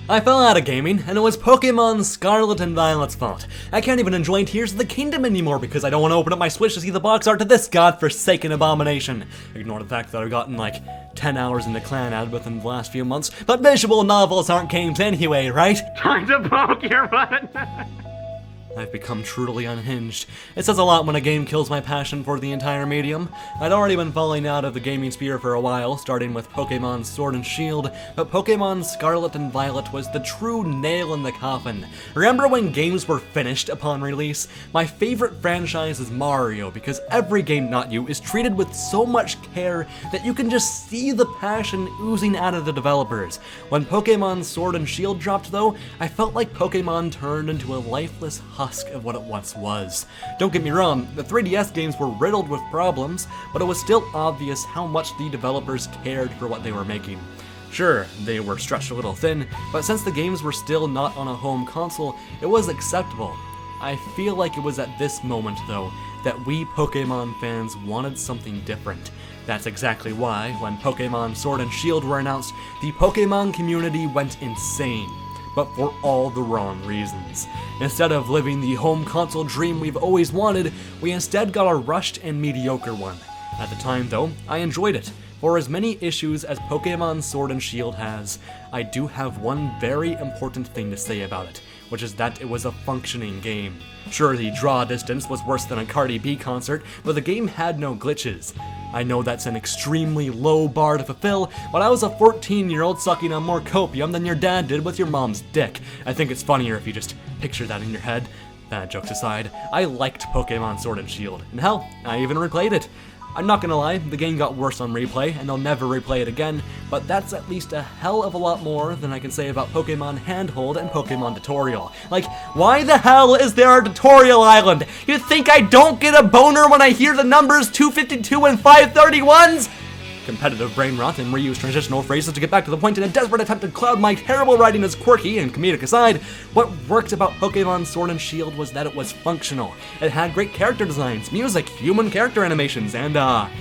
I fell out of gaming, and it was Pokémon Scarlet and Violet's fault. I can't even enjoy Tears of the Kingdom anymore because I don't want to open up my Switch to see the box art to this godforsaken abomination. Ignore the fact that I've gotten like 10 hours into Clan Ad within the last few months, but visual novels aren't games anyway, right? Time to poke your button! I've become truly unhinged. It says a lot when a game kills my passion for the entire medium. I'd already been falling out of the gaming sphere for a while, starting with Pokémon Sword and Shield, but Pokémon Scarlet and Violet was the true nail in the coffin. Remember when games were finished upon release? My favorite franchise is Mario, because every game, not you, is treated with so much care that you can just see the passion oozing out of the developers. When Pokémon Sword and Shield dropped though, I felt like Pokémon turned into a lifeless husk of what it once was. Don't get me wrong, the 3DS games were riddled with problems, but it was still obvious how much the developers cared for what they were making. Sure, they were stretched a little thin, but since the games were still not on a home console, it was acceptable. I feel like it was at this moment, though, that we Pokémon fans wanted something different. That's exactly why, when Pokémon Sword and Shield were announced, the Pokémon community went insane. But for all the wrong reasons. Instead of living the home console dream we've always wanted, we instead got a rushed and mediocre one. At the time though, I enjoyed it. For as many issues as Pokémon Sword and Shield has, I do have one very important thing to say about it, which is that it was a functioning game. Sure, the draw distance was worse than a Cardi B concert, but the game had no glitches. I know that's an extremely low bar to fulfill, but I was a 14-year-old sucking on more copium than your dad did with your mom's dick. I think it's funnier if you just picture that in your head. Jokes aside, I liked Pokémon Sword and Shield, and hell, I even replayed it. I'm not gonna lie, the game got worse on replay, and I'll never replay it again, but that's at least a hell of a lot more than I can say about Pokémon Handhold and Pokémon Tutorial. Like, why the hell is there a tutorial island? You think I don't get a boner when I hear the numbers 252 and 531s? Competitive brain rot and reuse transitional phrases to get back to the point in a desperate attempt to cloud my terrible writing as quirky and comedic aside, what worked about Pokémon Sword and Shield was that it was functional. It had great character designs, music, human character animations, and yeah,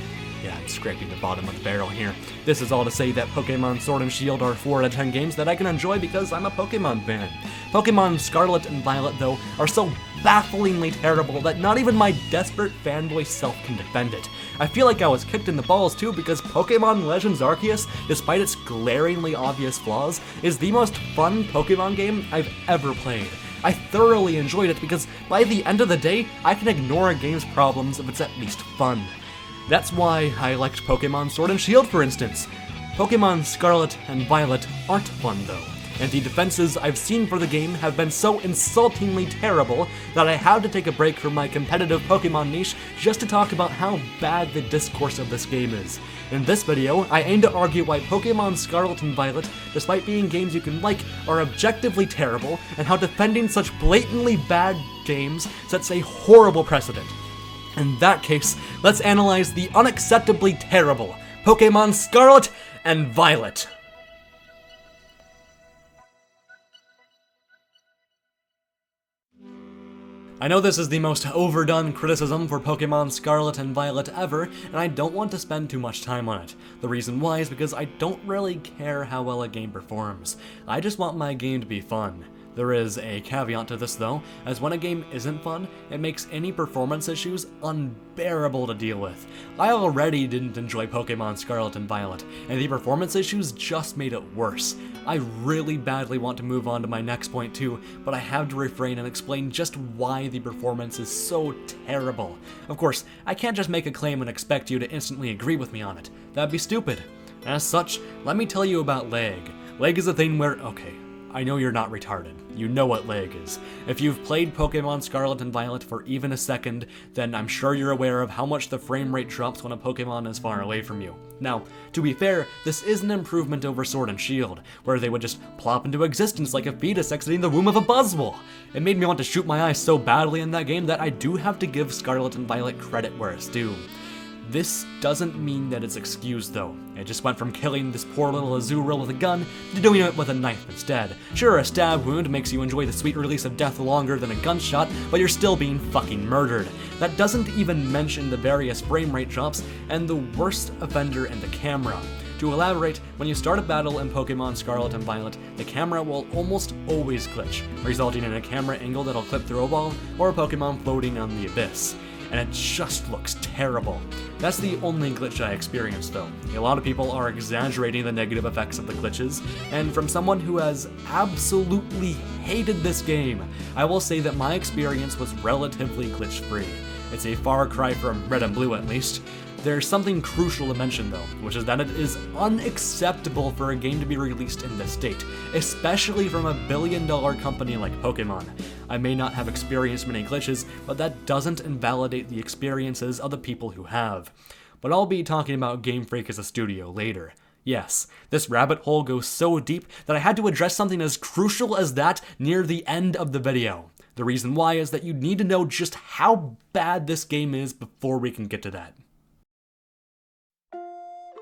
I'm scraping the bottom of the barrel here. This is all to say that Pokémon Sword and Shield are 4 out of 10 games that I can enjoy because I'm a Pokémon fan. Pokémon Scarlet and Violet, though, are so bafflingly terrible that not even my desperate fanboy self can defend it. I feel like I was kicked in the balls too because Pokémon Legends Arceus, despite its glaringly obvious flaws, is the most fun Pokémon game I've ever played. I thoroughly enjoyed it because by the end of the day, I can ignore a game's problems if it's at least fun. That's why I liked Pokémon Sword and Shield, for instance. Pokémon Scarlet and Violet aren't fun though, and the defenses I've seen for the game have been so insultingly terrible that I had to take a break from my competitive Pokémon niche just to talk about how bad the discourse of this game is. In this video, I aim to argue why Pokémon Scarlet and Violet, despite being games you can like, are objectively terrible, and how defending such blatantly bad games sets a horrible precedent. In that case, let's analyze the unacceptably terrible Pokémon Scarlet and Violet. I know this is the most overdone criticism for Pokémon Scarlet and Violet ever, and I don't want to spend too much time on it. The reason why is because I don't really care how well a game performs. I just want my game to be fun. There is a caveat to this though, as when a game isn't fun, it makes any performance issues unbearable to deal with. I already didn't enjoy Pokémon Scarlet and Violet, and the performance issues just made it worse. I really badly want to move on to my next point too, but I have to refrain and explain just why the performance is so terrible. Of course, I can't just make a claim and expect you to instantly agree with me on it. That'd be stupid. As such, let me tell you about lag. Lag is a thing where, okay, I know you're not retarded. You know what lag is. If you've played Pokémon Scarlet and Violet for even a second, then I'm sure you're aware of how much the frame rate drops when a Pokémon is far away from you. Now, to be fair, this is an improvement over Sword and Shield, where they would just plop into existence like a fetus exiting the womb of a buzzwole. It made me want to shoot my eyes so badly in that game that I do have to give Scarlet and Violet credit where it's due. This doesn't mean that it's excused though. It just went from killing this poor little Azurill with a gun to doing it with a knife instead. Sure, a stab wound makes you enjoy the sweet release of death longer than a gunshot, but you're still being fucking murdered. That doesn't even mention the various frame rate drops and the worst offender in the camera. To To elaborate, when you start a battle in Pokemon Scarlet and Violet, the camera will almost always glitch, resulting in a camera angle that'll clip through a wall or a Pokemon floating on the abyss. And it just looks terrible. That's the only glitch I experienced though. A lot of people are exaggerating the negative effects of the glitches, and from someone who has absolutely hated this game, I will say that my experience was relatively glitch-free. It's a far cry from Red and Blue at least. There's something crucial to mention though, which is that it is unacceptable for a game to be released in this state, especially from a billion-dollar company like Pokemon. I may not have experienced many glitches, but that doesn't invalidate the experiences of the people who have. But I'll be talking about Gamefreak as a studio later. Yes, this rabbit hole goes so deep that I had to address something as crucial as that near the end of the video. The reason why is that you need to know just how bad this game is before we can get to that.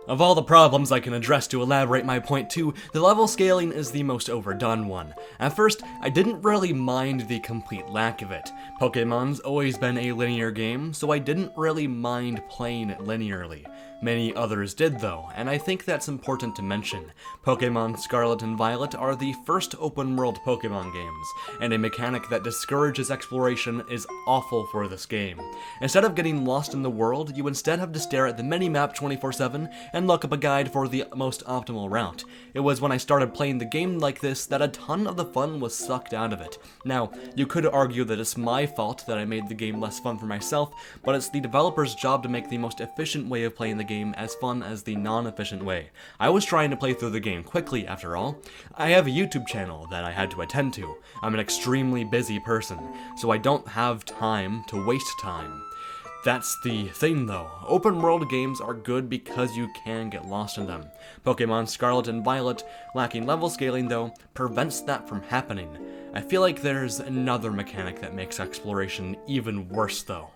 Of all the problems I can address to elaborate my point too, the level scaling is the most overdone one. At first, I didn't really mind the complete lack of it. Pokemon's always been a linear game, so I didn't really mind playing it linearly. Many others did though, and I think that's important to mention. Pokemon Scarlet and Violet are the first open-world Pokemon games, and a mechanic that discourages exploration is awful for this game. Instead of getting lost in the world, you instead have to stare at the minimap 24/7 and look up a guide for the most optimal route. It was when I started playing the game like this that a ton of the fun was sucked out of it. Now, you could argue that it's my fault that I made the game less fun for myself, but it's the developer's job to make the most efficient way of playing the game as fun as the non-efficient way. I was trying to play through the game quickly, after all. I have a YouTube channel that I had to attend to. I'm an extremely busy person, so I don't have time to waste time. That's the thing though. Open world games are good because you can get lost in them. Pokemon Scarlet and Violet, lacking level scaling though, prevents that from happening. I feel like there's another mechanic that makes exploration even worse though.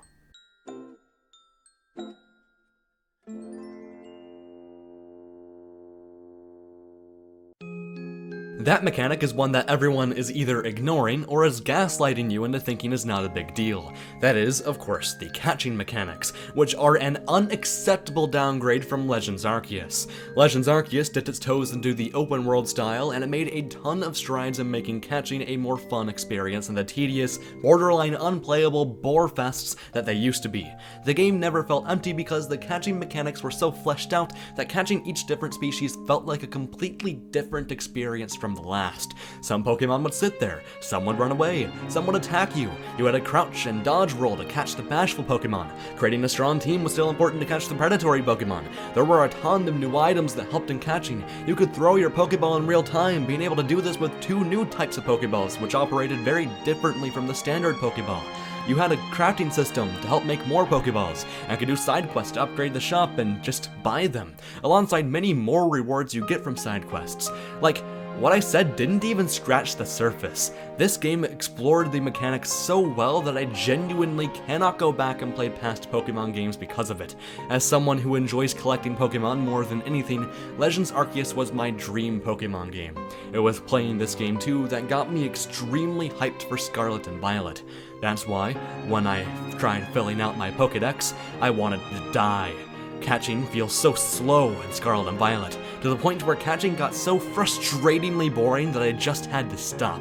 That mechanic is one that everyone is either ignoring or is gaslighting you into thinking is not a big deal. That is, of course, the catching mechanics, which are an unacceptable downgrade from Legends Arceus. Legends Arceus dipped its toes into the open world style, and it made a ton of strides in making catching a more fun experience than the tedious, borderline unplayable bore fests that they used to be. The game never felt empty because the catching mechanics were so fleshed out that catching each different species felt like a completely different experience from the last. Some Pokemon would sit there, some would run away, some would attack you. You had a crouch and dodge roll to catch the bashful Pokemon. Creating a strong team was still important to catch the predatory Pokemon. There were a ton of new items that helped in catching. You could throw your Pokeball in real time, being able to do this with 2 new types of Pokeballs, which operated very differently from the standard Pokeball. You had a crafting system to help make more Pokeballs, and could do side quests to upgrade the shop and just buy them, alongside many more rewards you get from side quests. Like, what I said didn't even scratch the surface. This game explored the mechanics so well that I genuinely cannot go back and play past Pokemon games because of it. As someone who enjoys collecting Pokemon more than anything, Legends Arceus was my dream Pokemon game. It was playing this game too that got me extremely hyped for Scarlet and Violet. That's why, when I tried filling out my Pokédex, I wanted to die. Catching feels so slow in Scarlet and Violet, to the point where catching got so frustratingly boring that I just had to stop.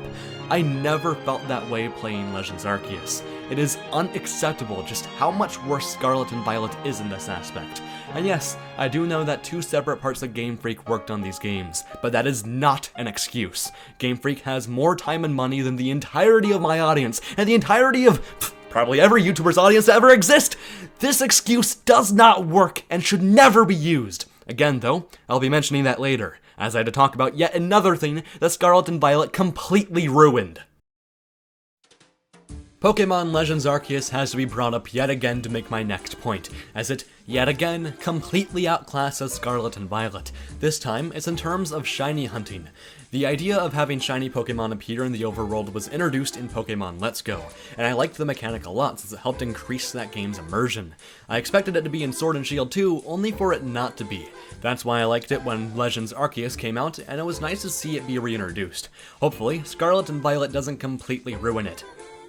I never felt that way playing Legends Arceus. It is unacceptable just how much worse Scarlet and Violet is in this aspect. And yes, I do know that 2 separate parts of Gamefreak worked on these games, but that is not an excuse. Gamefreak has more time and money than the entirety of my audience, and the entirety of probably every YouTuber's audience to ever exist. This excuse does not work and should never be used. Again though, I'll be mentioning that later, as I had to talk about yet another thing that Scarlet and Violet completely ruined. Pokemon Legends Arceus has to be brought up yet again to make my next point, as it, yet again, completely outclasses Scarlet and Violet. This time, it's in terms of shiny hunting. The idea of having shiny Pokemon appear in the overworld was introduced in Pokemon Let's Go, and I liked the mechanic a lot since it helped increase that game's immersion. I expected it to be in Sword and Shield too, only for it not to be. That's why I liked it when Legends Arceus came out, and it was nice to see it be reintroduced. Hopefully, Scarlet and Violet doesn't completely ruin it.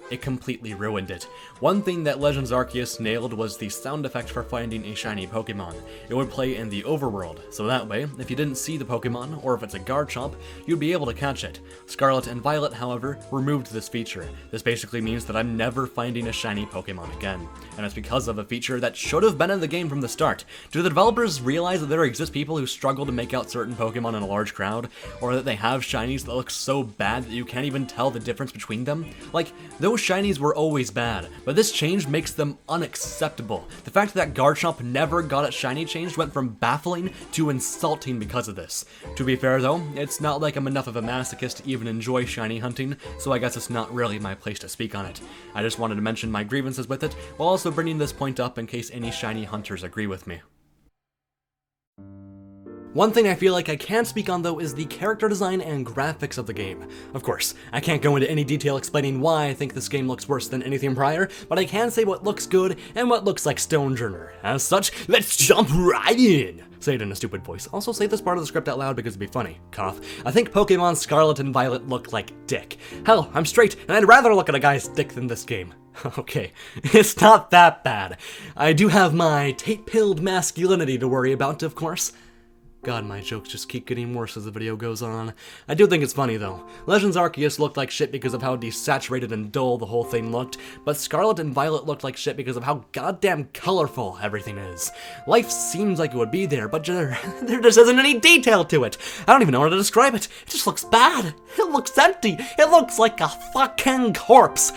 it completely ruined it. One thing that Legends Arceus nailed was the sound effect for finding a shiny Pokemon. It would play in the overworld, so that way, if you didn't see the Pokemon, or if it's a Garchomp, you'd be able to catch it. Scarlet and Violet, however, removed this feature. This basically means that I'm never finding a shiny Pokemon again, and it's because of a feature that should have been in the game from the start. Do the developers realize that there exist people who struggle to make out certain Pokemon in a large crowd, or that they have shinies that look so bad that you can't even tell the difference between them? Like, those shinies were always bad, but this change makes them unacceptable. The fact that Garchomp never got its shiny changed went from baffling to insulting because of this. To be fair though, it's not like I'm enough of a masochist to even enjoy shiny hunting, so I guess it's not really my place to speak on it. I just wanted to mention my grievances with it, while also bringing this point up in case any shiny hunters agree with me. One thing I feel like I can speak on though is the character design and graphics of the game. Of course, I can't go into any detail explaining why I think this game looks worse than anything prior, but I can say what looks good and what looks like Stonejourner. As such, let's jump right in! Say it in a stupid voice. Also say this part of the script out loud because it'd be funny. Cough. I think Pokemon Scarlet and Violet look like dick. Hell, I'm straight, and I'd rather look at a guy's dick than this game. Okay, it's not that bad. I do have my tape-pilled masculinity to worry about, of course. God, my jokes just keep getting worse as the video goes on. I do think it's funny though. Legends Arceus looked like shit because of how desaturated and dull the whole thing looked, but Scarlet and Violet looked like shit because of how goddamn colorful everything is. Life seems like it would be there, but there just isn't any detail to it. I don't even know how to describe it. It just looks bad. It looks empty. It looks like a fucking corpse.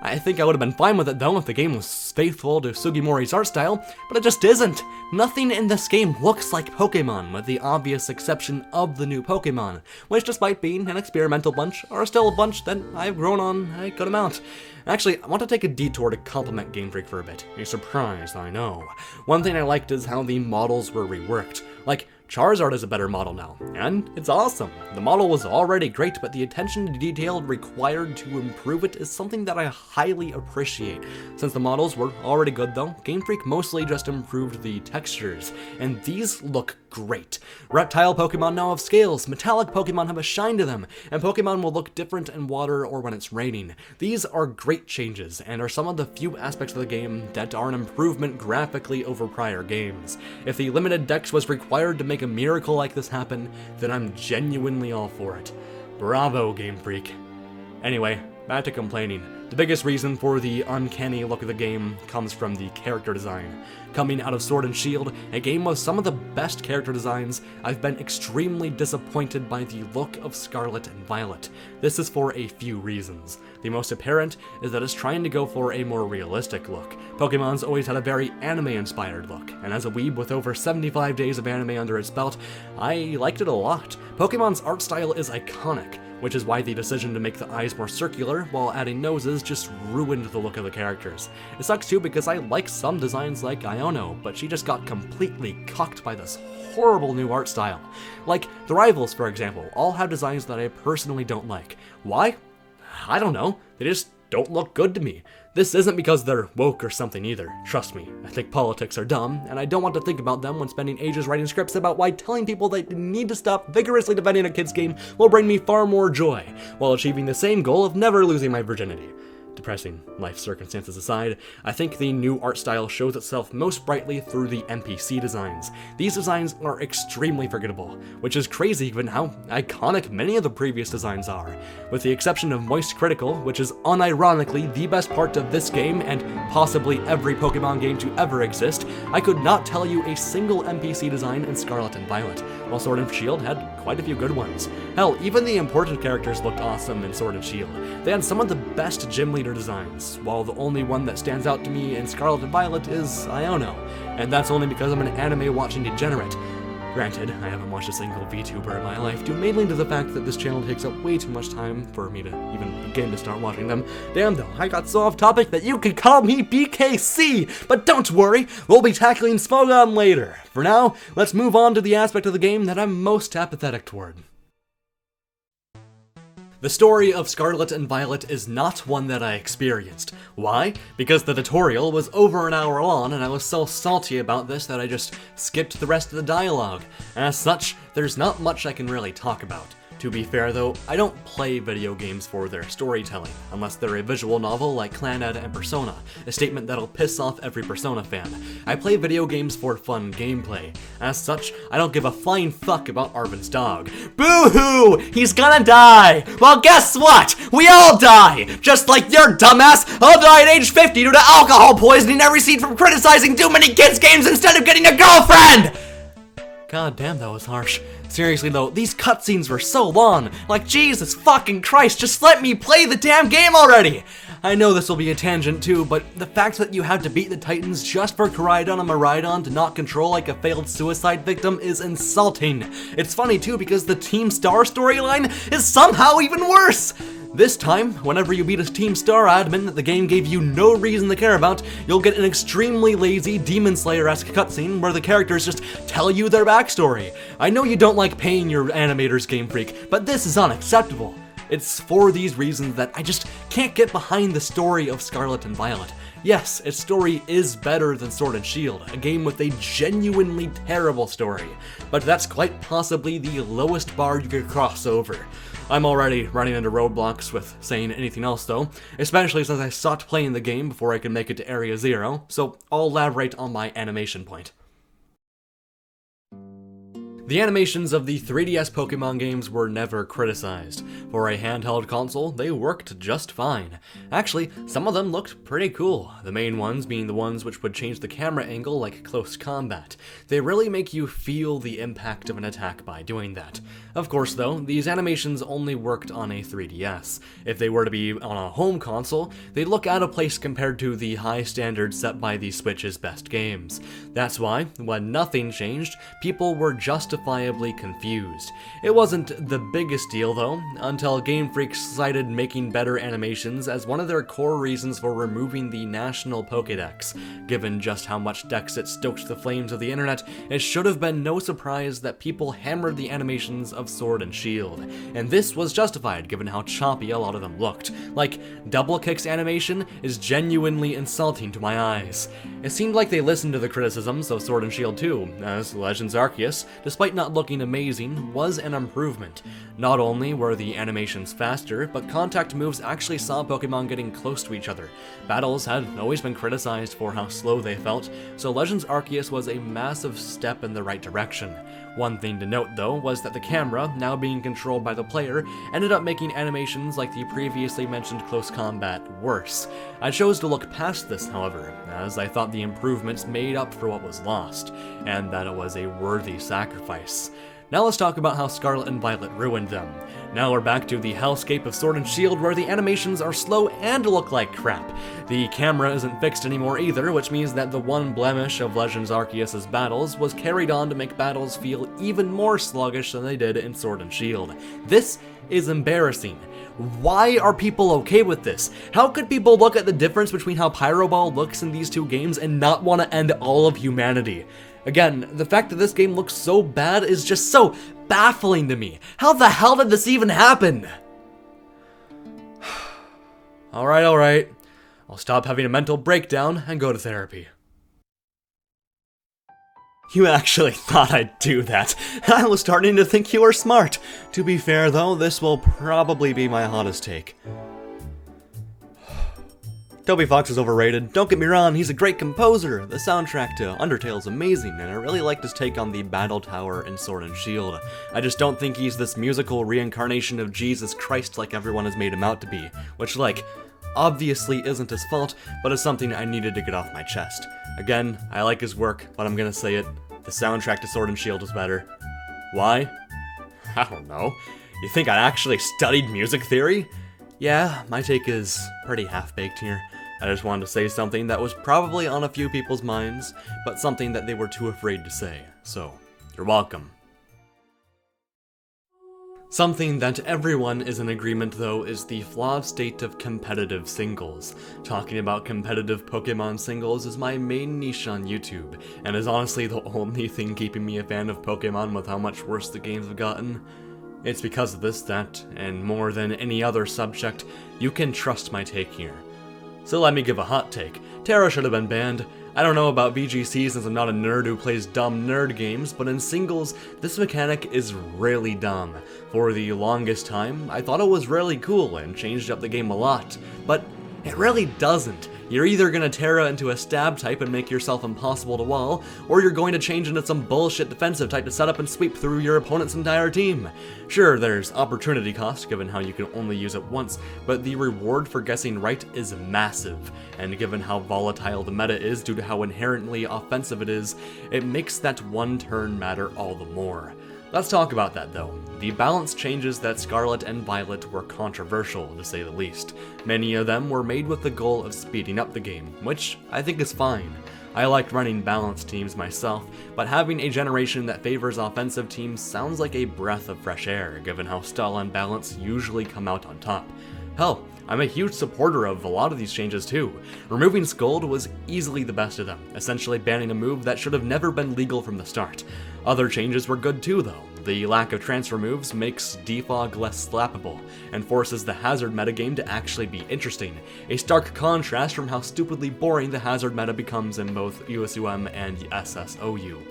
I think I would have been fine with it though if the game was faithful to Sugimori's art style, but it just isn't. Nothing in this game looks like Pokemon, with the obvious exception of the new Pokemon, which despite being an experimental bunch, are still a bunch that I've grown on a good amount. Actually, I want to take a detour to compliment Gamefreak for a bit. A surprise, I know. One thing I liked is how the models were reworked. Like, Charizard is a better model now, and it's awesome. The model was already great, but the attention to detail required to improve it is something that I highly appreciate. Since the models were already good though, Gamefreak mostly just improved the textures, and these look great. Reptile Pokemon now have scales, metallic Pokemon have a shine to them, and Pokemon will look different in water or when it's raining. These are great changes, and are some of the few aspects of the game that are an improvement graphically over prior games. If the limited dex was required to make a miracle like this happen, then I'm genuinely all for it. Bravo, Game Freak. Anyway, back to complaining. The biggest reason for the uncanny look of the game comes from the character design. Coming out of Sword and Shield, a game with some of the best character designs, I've been extremely disappointed by the look of Scarlet and Violet. This is for a few reasons. The most apparent is that it's trying to go for a more realistic look. Pokemon's always had a very anime-inspired look, and as a weeb with over 75 days of anime under its belt, I liked it a lot. Pokemon's art style is iconic, which is why the decision to make the eyes more circular while adding noses just ruined the look of the characters. It sucks too because I like some designs like Iono, but she just got completely cucked by this horrible new art style. Like, the rivals, for example, all have designs that I personally don't like. Why? I don't know. They just don't look good to me. This isn't because they're woke or something either. Trust me, I think politics are dumb, and I don't want to think about them when spending ages writing scripts about why telling people they need to stop vigorously defending a kid's game will bring me far more joy, while achieving the same goal of never losing my virginity. Depressing life circumstances aside, I think the new art style shows itself most brightly through the NPC designs. These designs are extremely forgettable, which is crazy given how iconic many of the previous designs are. With the exception of Moist Critical, which is unironically the best part of this game and possibly every Pokemon game to ever exist, I could not tell you a single NPC design in Scarlet and Violet, while Sword and Shield had quite a few good ones. Hell, even the important characters looked awesome in Sword and Shield. They had some of the best gym leader designs, while the only one that stands out to me in Scarlet and Violet is Iono, and that's only because I'm an anime-watching degenerate. Granted, I haven't watched a single VTuber in my life, due mainly to the fact that this channel takes up way too much time for me to even begin to start watching them. Damn though, I got so off topic that you could call me BKC! But don't worry, we'll be tackling Smogon later. For now, let's move on to the aspect of the game that I'm most apathetic toward. The story of Scarlet and Violet is not one that I experienced. Why? Because the tutorial was over an hour long and I was so salty about this that I just skipped the rest of the dialogue. As such, there's not much I can really talk about. To be fair though, I don't play video games for their storytelling, unless they're a visual novel like Clannad and Persona, a statement that'll piss off every Persona fan. I play video games for fun gameplay. As such, I don't give a flying fuck about Arvin's dog. Boo-hoo! He's gonna die! Well, guess what? We all die! Just like your dumbass, I'll die at age 50 due to alcohol poisoning I received from criticizing too many kids' games instead of getting a girlfriend! God damn, that was harsh. Seriously though, these cutscenes were so long. Like, Jesus fucking Christ, just let me play the damn game already! I know this will be a tangent too, but the fact that you had to beat the Titans just for Koraidon and Miraidon to not control like a failed suicide victim is insulting. It's funny too because the Team Star storyline is somehow even worse! This time, whenever you beat a Team Star admin that the game gave you no reason to care about, you'll get an extremely lazy Demon Slayer-esque cutscene where the characters just tell you their backstory. I know you don't like paying your animators, Gamefreak, but this is unacceptable. It's for these reasons that I just can't get behind the story of Scarlet and Violet. Yes, its story is better than Sword and Shield, a game with a genuinely terrible story, but that's quite possibly the lowest bar you could cross over. I'm already running into roadblocks with saying anything else though, especially since I stopped playing the game before I could make it to Area 0, so I'll elaborate on my animation point. The animations of the 3DS Pokémon games were never criticized. For a handheld console, they worked just fine. Actually, some of them looked pretty cool, the main ones being the ones which would change the camera angle like close combat. They really make you feel the impact of an attack by doing that. Of course though, these animations only worked on a 3DS. If they were to be on a home console, they'd look out of place compared to the high standards set by the Switch's best games. That's why, when nothing changed, people were justifiably confused. It wasn't the biggest deal though, until Gamefreak cited making better animations as one of their core reasons for removing the National Pokédex. Given just how much Dexit stoked the flames of the internet, it should have been no surprise that people hammered the animations of Sword and Shield. And this was justified given how choppy a lot of them looked. Like, Double Kick's animation is genuinely insulting to my eyes. It seemed like they listened to the criticisms of Sword and Shield too, as Legends Arceus, despite not looking amazing, was an improvement. Not only were the animations faster, but contact moves actually saw Pokemon getting close to each other. Battles had always been criticized for how slow they felt, so Legends Arceus was a massive step in the right direction. One thing to note though was that the camera, now being controlled by the player, ended up making animations like the previously mentioned close combat worse. I chose to look past this, however, as I thought the improvements made up for what was lost, and that it was a worthy sacrifice. Now let's talk about how Scarlet and Violet ruined them. Now we're back to the hellscape of Sword and Shield where the animations are slow and look like crap. The camera isn't fixed anymore either, which means that the one blemish of Legends Arceus' battles was carried on to make battles feel even more sluggish than they did in Sword and Shield. This is embarrassing. Why are people okay with this? How could people look at the difference between how Pyro Ball looks in these two games and not want to end all of humanity? Again, the fact that this game looks so bad is just so baffling to me. How the hell did this even happen? Alright. I'll stop having a mental breakdown and go to therapy. You actually thought I'd do that. I was starting to think you were smart. To be fair though, this will probably be my hottest take. Toby Fox is overrated. Don't get me wrong, he's a great composer. The soundtrack to Undertale is amazing, and I really liked his take on the Battle Tower in Sword and Shield. I just don't think he's this musical reincarnation of Jesus Christ like everyone has made him out to be, which, like, obviously isn't his fault, but is something I needed to get off my chest. Again, I like his work, but I'm gonna say it, the soundtrack to Sword and Shield is better. Why? I don't know. You think I actually studied music theory? Yeah, my take is pretty half-baked here. I just wanted to say something that was probably on a few people's minds, but something that they were too afraid to say, so you're welcome. Something that everyone is in agreement though is the flawed state of competitive singles. Talking about competitive Pokemon singles is my main niche on YouTube, and is honestly the only thing keeping me a fan of Pokemon with how much worse the games have gotten. It's because of this that, and more than any other subject, you can trust my take here. So let me give a hot take. Terra should have been banned. I don't know about VGC since I'm not a nerd who plays dumb nerd games, but in singles, this mechanic is really dumb. For the longest time, I thought it was really cool and changed up the game a lot, but it really doesn't. You're either gonna Terra into a stab type and make yourself impossible to wall, or you're going to change into some bullshit defensive type to set up and sweep through your opponent's entire team. Sure, there's opportunity cost given how you can only use it once, but the reward for guessing right is massive, and given how volatile the meta is due to how inherently offensive it is, it makes that one turn matter all the more. Let's talk about that though. The balance changes that Scarlet and Violet were controversial, to say the least. Many of them were made with the goal of speeding up the game, which I think is fine. I liked running balanced teams myself, but having a generation that favors offensive teams sounds like a breath of fresh air, given how stall and balance usually come out on top. Hell, I'm a huge supporter of a lot of these changes too. Removing Scold was easily the best of them, essentially banning a move that should have never been legal from the start. Other changes were good too though. The lack of transfer moves makes Defog less slappable, and forces the Hazard metagame to actually be interesting, a stark contrast from how stupidly boring the Hazard meta becomes in both USUM and SSOU.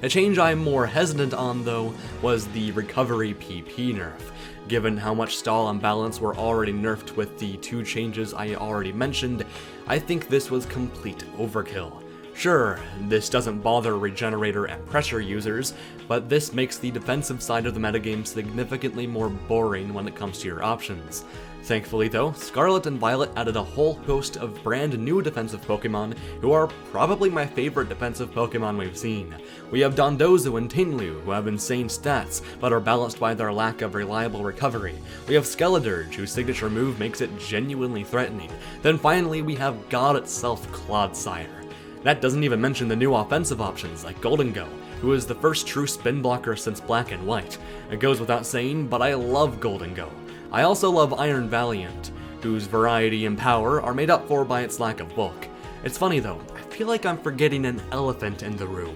A change I'm more hesitant on though was the recovery PP nerf. Given how much stall and balance were already nerfed with the two changes I already mentioned, I think this was complete overkill. Sure, this doesn't bother Regenerator and Pressure users, but this makes the defensive side of the metagame significantly more boring when it comes to your options. Thankfully though, Scarlet and Violet added a whole host of brand new defensive Pokemon who are probably my favorite defensive Pokemon we've seen. We have Dondozo and Tinlu, who have insane stats, but are balanced by their lack of reliable recovery. We have Skeledirge, whose signature move makes it genuinely threatening. Then finally we have God itself, Clodsire. That doesn't even mention the new offensive options like Golden Go, who is the first true spin blocker since Black and White. It goes without saying, but I love Golden Go. I also love Iron Valiant, whose variety and power are made up for by its lack of bulk. It's funny though, I feel like I'm forgetting an elephant in the room.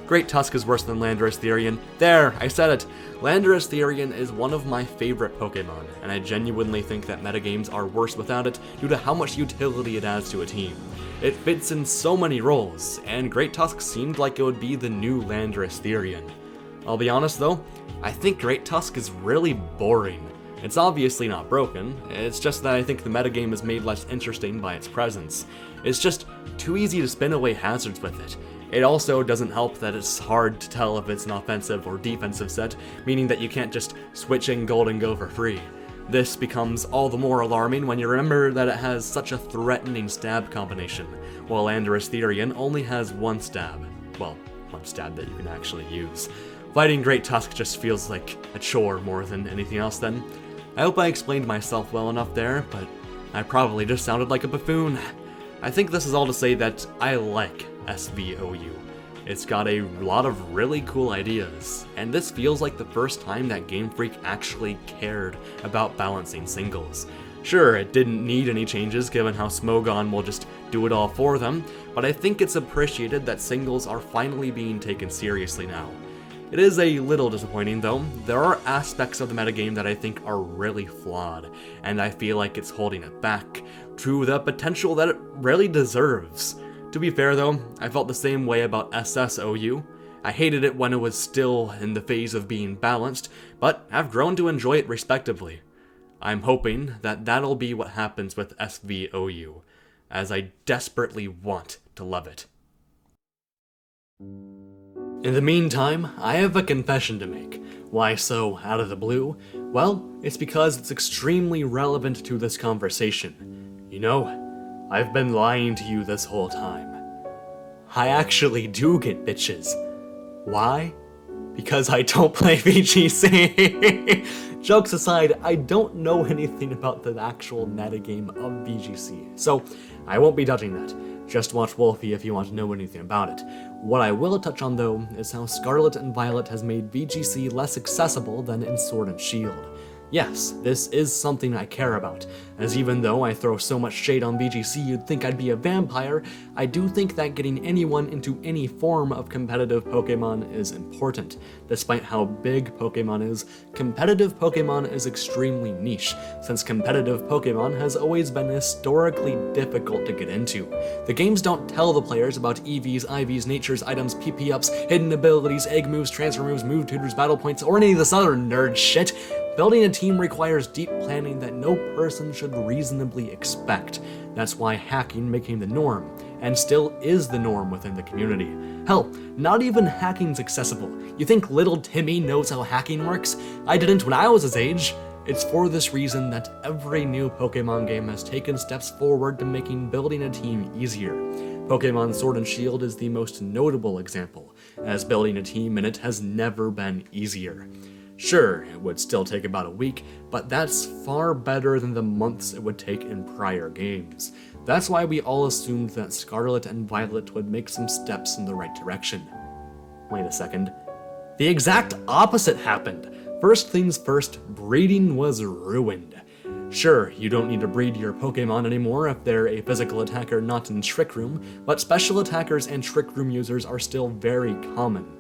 Great Tusk is worse than Landorus Therian. There, I said it! Landorus Therian is one of my favorite Pokemon, and I genuinely think that metagames are worse without it due to how much utility it adds to a team. It fits in so many roles, and Great Tusk seemed like it would be the new Landorus Therian. I'll be honest though, I think Great Tusk is really boring. It's obviously not broken, it's just that I think the metagame is made less interesting by its presence. It's just too easy to spin away hazards with it. It also doesn't help that it's hard to tell if it's an offensive or defensive set, meaning that you can't just switch in Golden Go for free. This becomes all the more alarming when you remember that it has such a threatening stab combination, while Landorus Therian only has one stab. Well, one stab that you can actually use. Fighting Great Tusk just feels like a chore more than anything else then. I hope I explained myself well enough there, but I probably just sounded like a buffoon. I think this is all to say that I like SVOU. It's got a lot of really cool ideas, and this feels like the first time that Gamefreak actually cared about balancing singles. Sure, it didn't need any changes given how Smogon will just do it all for them, but I think it's appreciated that singles are finally being taken seriously now. It is a little disappointing though. There are aspects of the metagame that I think are really flawed, and I feel like it's holding it back to the potential that it really deserves. To be fair though, I felt the same way about SSOU. I hated it when it was still in the phase of being balanced, but have grown to enjoy it respectively. I'm hoping that that'll be what happens with SVOU, as I desperately want to love it. In the meantime, I have a confession to make. Why so out of the blue? Well, it's because it's extremely relevant to this conversation. You know, I've been lying to you this whole time. I actually do get bitches. Why? Because I don't play VGC. Jokes aside, I don't know anything about the actual metagame of VGC, so I won't be judging that. Just watch Wolfie if you want to know anything about it. What I will touch on though is how Scarlet and Violet has made VGC less accessible than in Sword and Shield. Yes, this is something I care about, as even though I throw so much shade on VGC you'd think I'd be a vampire, I do think that getting anyone into any form of competitive Pokémon is important. Despite how big Pokémon is, competitive Pokémon is extremely niche, since competitive Pokémon has always been historically difficult to get into. The games don't tell the players about EVs, IVs, natures, items, PP-ups, hidden abilities, egg moves, transfer moves, move tutors, battle points, or any of this other nerd shit. Building a team requires deep planning that no person should reasonably expect. That's why hacking became the norm, and still is the norm within the community. Hell, not even hacking's accessible. You think little Timmy knows how hacking works? I didn't when I was his age. It's for this reason that every new Pokémon game has taken steps forward to making building a team easier. Pokémon Sword and Shield is the most notable example, as building a team in it has never been easier. Sure, it would still take about a week, but that's far better than the months it would take in prior games. That's why we all assumed that Scarlet and Violet would make some steps in the right direction. Wait a second. The exact opposite happened. First things first, breeding was ruined. Sure, you don't need to breed your Pokémon anymore if they're a physical attacker not in Trick Room, but special attackers and Trick Room users are still very common.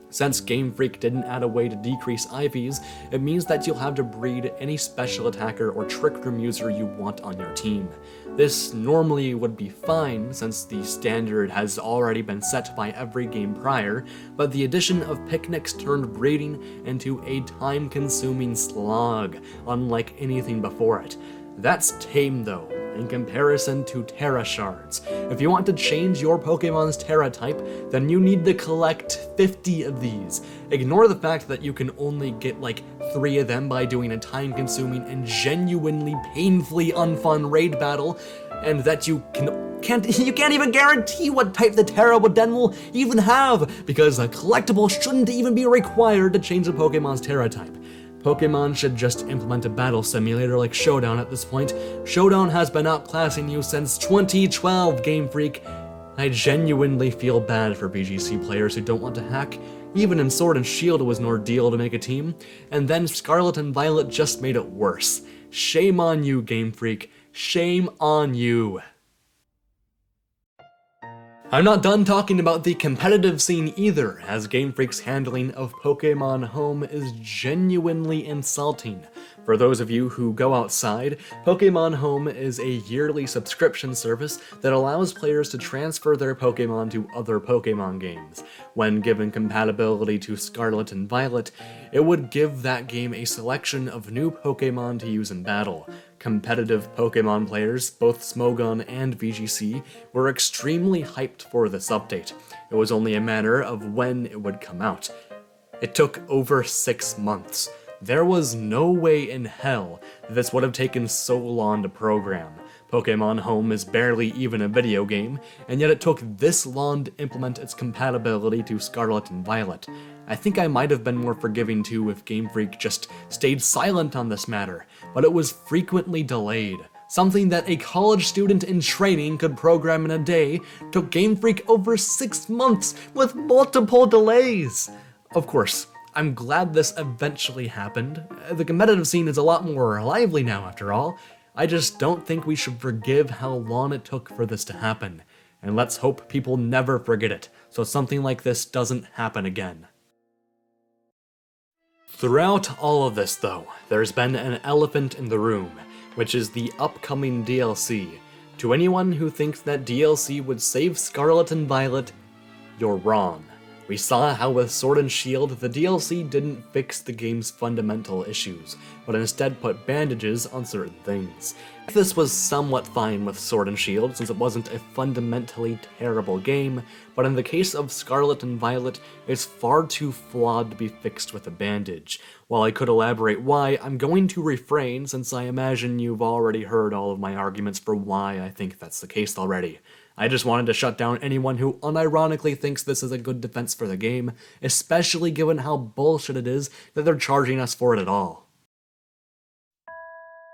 Since Gamefreak didn't add a way to decrease IVs, it means that you'll have to breed any special attacker or Trick Room user you want on your team. This normally would be fine since the standard has already been set by every game prior, but the addition of picnics turned breeding into a time-consuming slog, unlike anything before it. That's tame though, in comparison to Terra Shards. If you want to change your Pokemon's Terra type, then you need to collect 50 of these. Ignore the fact that you can only get like 3 of them by doing a time-consuming and genuinely painfully unfun raid battle, and that you can't even guarantee what type the Terra then will even have, because a collectible shouldn't even be required to change the Pokemon's Terra type. Pokemon should just implement a battle simulator like Showdown at this point. Showdown has been outclassing you since 2012, Gamefreak. I genuinely feel bad for VGC players who don't want to hack. Even in Sword and Shield it was an ordeal to make a team, and then Scarlet and Violet just made it worse. Shame on you, Gamefreak. Shame on you. I'm not done talking about the competitive scene either, as Gamefreak's handling of Pokémon Home is genuinely insulting. For those of you who go outside, Pokémon Home is a yearly subscription service that allows players to transfer their Pokémon to other Pokémon games. When given compatibility to Scarlet and Violet, it would give that game a selection of new Pokémon to use in battle. Competitive Pokémon players, both Smogon and VGC, were extremely hyped for this update. It was only a matter of when it would come out. It took over 6 months. There was no way in hell this would have taken so long to program. Pokémon Home is barely even a video game, and yet it took this long to implement its compatibility to Scarlet and Violet. I think I might have been more forgiving too if Gamefreak just stayed silent on this matter, but it was frequently delayed. Something that a college student in training could program in a day took Gamefreak over 6 months with multiple delays. Of course, I'm glad this eventually happened. The competitive scene is a lot more lively now after all. I just don't think we should forgive how long it took for this to happen. And let's hope people never forget it, so something like this doesn't happen again. Throughout all of this though, there's been an elephant in the room, which is the upcoming DLC. To anyone who thinks that DLC would save Scarlet and Violet, you're wrong. We saw how with Sword and Shield, the DLC didn't fix the game's fundamental issues, but instead put bandages on certain things. This was somewhat fine with Sword and Shield, since it wasn't a fundamentally terrible game, but in the case of Scarlet and Violet, it's far too flawed to be fixed with a bandage. While I could elaborate why, I'm going to refrain, since I imagine you've already heard all of my arguments for why I think that's the case already. I just wanted to shut down anyone who unironically thinks this is a good defense for the game, especially given how bullshit it is that they're charging us for it at all.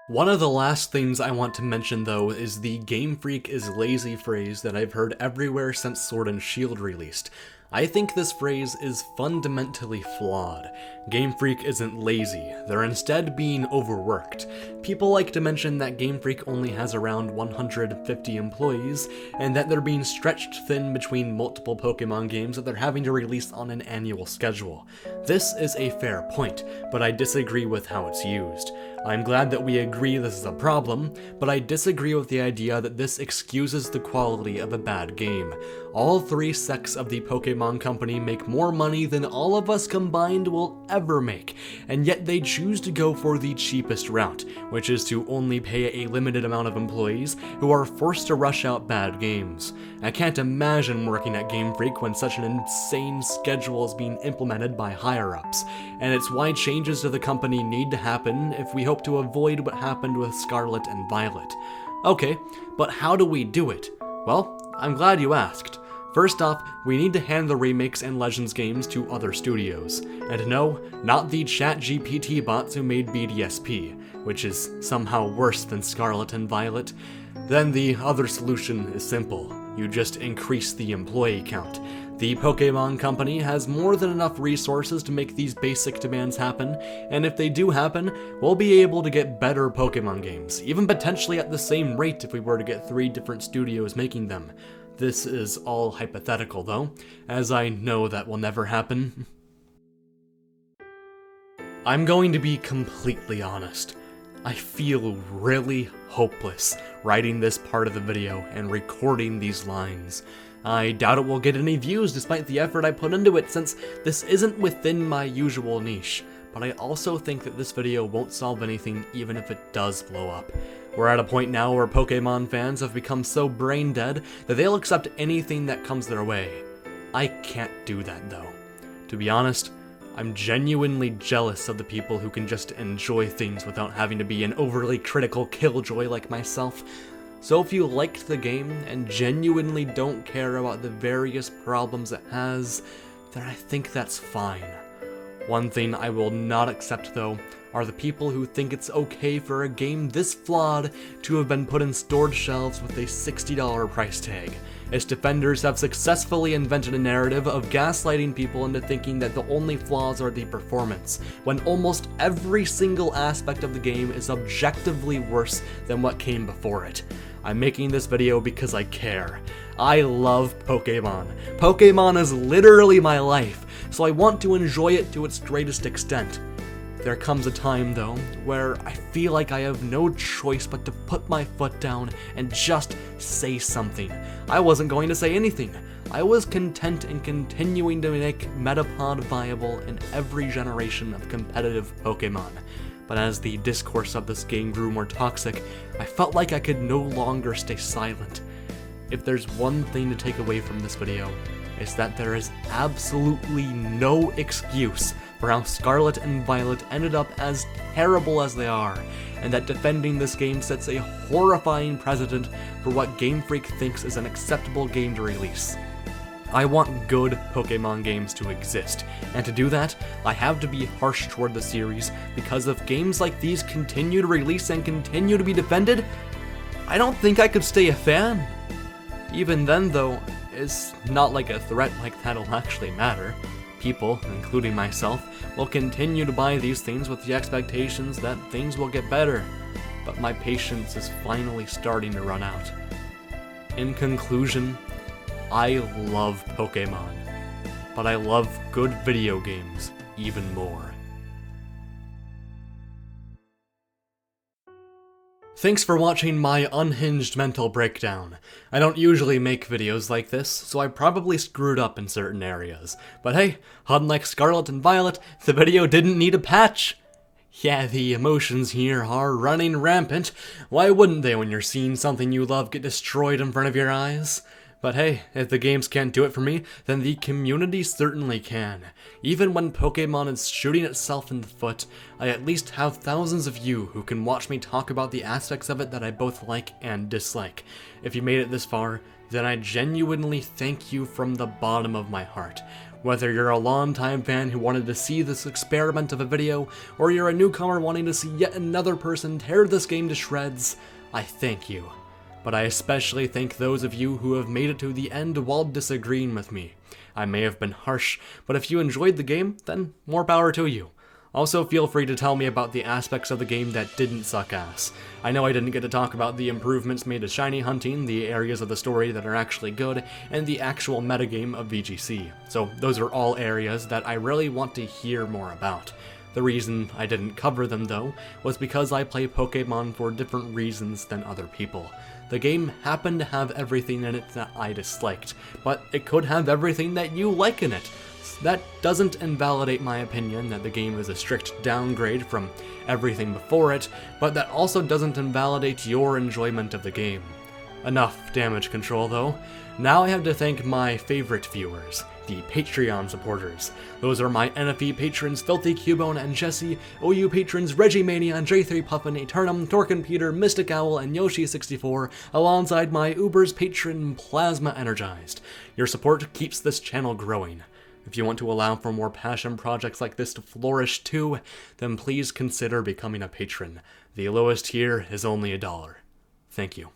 One of the last things I want to mention though is the Gamefreak is lazy phrase that I've heard everywhere since Sword and Shield released. I think this phrase is fundamentally flawed. Gamefreak isn't lazy, they're instead being overworked. People like to mention that Gamefreak only has around 150 employees, and that they're being stretched thin between multiple Pokemon games that they're having to release on an annual schedule. This is a fair point, but I disagree with how it's used. I'm glad that we agree this is a problem, but I disagree with the idea that this excuses the quality of a bad game. All three sects of the Pokémon company make more money than all of us combined will ever make, and yet they choose to go for the cheapest route, which is to only pay a limited amount of employees who are forced to rush out bad games. I can't imagine working at Gamefreak when such an insane schedule is being implemented by higher-ups, and it's why changes to the company need to happen if we hope to avoid what happened with Scarlet and Violet. Okay, but how do we do it? Well, I'm glad you asked. First off, we need to hand the remakes and Legends games to other studios. And no, not the ChatGPT bots who made BDSP, which is somehow worse than Scarlet and Violet. Then the other solution is simple. You just increase the employee count. The Pokémon company has more than enough resources to make these basic demands happen, and if they do happen, we'll be able to get better Pokémon games, even potentially at the same rate if we were to get 3 different studios making them. This is all hypothetical though, as I know that will never happen. I'm going to be completely honest. I feel really hopeless writing this part of the video and recording these lines. I doubt it will get any views despite the effort I put into it, since this isn't within my usual niche, but I also think that this video won't solve anything even if it does blow up. We're at a point now where Pokemon fans have become so brain dead that they'll accept anything that comes their way. I can't do that though. To be honest, I'm genuinely jealous of the people who can just enjoy things without having to be an overly critical killjoy like myself. So if you liked the game and genuinely don't care about the various problems it has, then I think that's fine. One thing I will not accept though are the people who think it's okay for a game this flawed to have been put in stored shelves with a $60 price tag. Its defenders have successfully invented a narrative of gaslighting people into thinking that the only flaws are the performance, when almost every single aspect of the game is objectively worse than what came before it. I'm making this video because I care. I love Pokémon. Pokémon is literally my life, so I want to enjoy it to its greatest extent. There comes a time, though, where I feel like I have no choice but to put my foot down and just say something. I wasn't going to say anything. I was content in continuing to make Metapod viable in every generation of competitive Pokémon. But as the discourse of this game grew more toxic, I felt like I could no longer stay silent. If there's one thing to take away from this video, it's that there is absolutely no excuse for how Scarlet and Violet ended up as terrible as they are, and that defending this game sets a horrifying precedent for what Gamefreak thinks is an acceptable game to release. I want good Pokemon games to exist, and to do that, I have to be harsh toward the series, because if games like these continue to release and continue to be defended, I don't think I could stay a fan. Even then though, it's not like a threat like that'll actually matter. People, including myself, will continue to buy these things with the expectations that things will get better, but my patience is finally starting to run out. In conclusion, I love Pokémon, but I love good video games even more. Thanks for watching my unhinged mental breakdown. I don't usually make videos like this, so I probably screwed up in certain areas. But hey, unlike Scarlet and Violet, the video didn't need a patch. Yeah, the emotions here are running rampant. Why wouldn't they when you're seeing something you love get destroyed in front of your eyes? But hey, if the games can't do it for me, then the community certainly can. Even when Pokémon is shooting itself in the foot, I at least have thousands of you who can watch me talk about the aspects of it that I both like and dislike. If you made it this far, then I genuinely thank you from the bottom of my heart. Whether you're a longtime fan who wanted to see this experiment of a video, or you're a newcomer wanting to see yet another person tear this game to shreds, I thank you. but I especially thank those of you who have made it to the end while disagreeing with me. I may have been harsh, but if you enjoyed the game, then more power to you. Also, feel free to tell me about the aspects of the game that didn't suck ass. I know I didn't get to talk about the improvements made to shiny hunting, the areas of the story that are actually good, and the actual metagame of VGC. So those are all areas that I really want to hear more about. The reason I didn't cover them, though, was because I play Pokémon for different reasons than other people. The game happened to have everything in it that I disliked, but it could have everything that you like in it. That doesn't invalidate my opinion that the game is a strict downgrade from everything before it, but that also doesn't invalidate your enjoyment of the game. Enough damage control, though. Now I have to thank my favorite viewers, the Patreon supporters. Those are my NFE patrons Filthy Cubone and Jesse, OU patrons Regimania and J3 Puffin, Eternum, Torkin Peter, Mystic Owl, and Yoshi64, alongside my Uber's patron Plasma Energized. Your support keeps this channel growing. If you want to allow for more passion projects like this to flourish too, then please consider becoming a patron. The lowest tier is only $1. Thank you.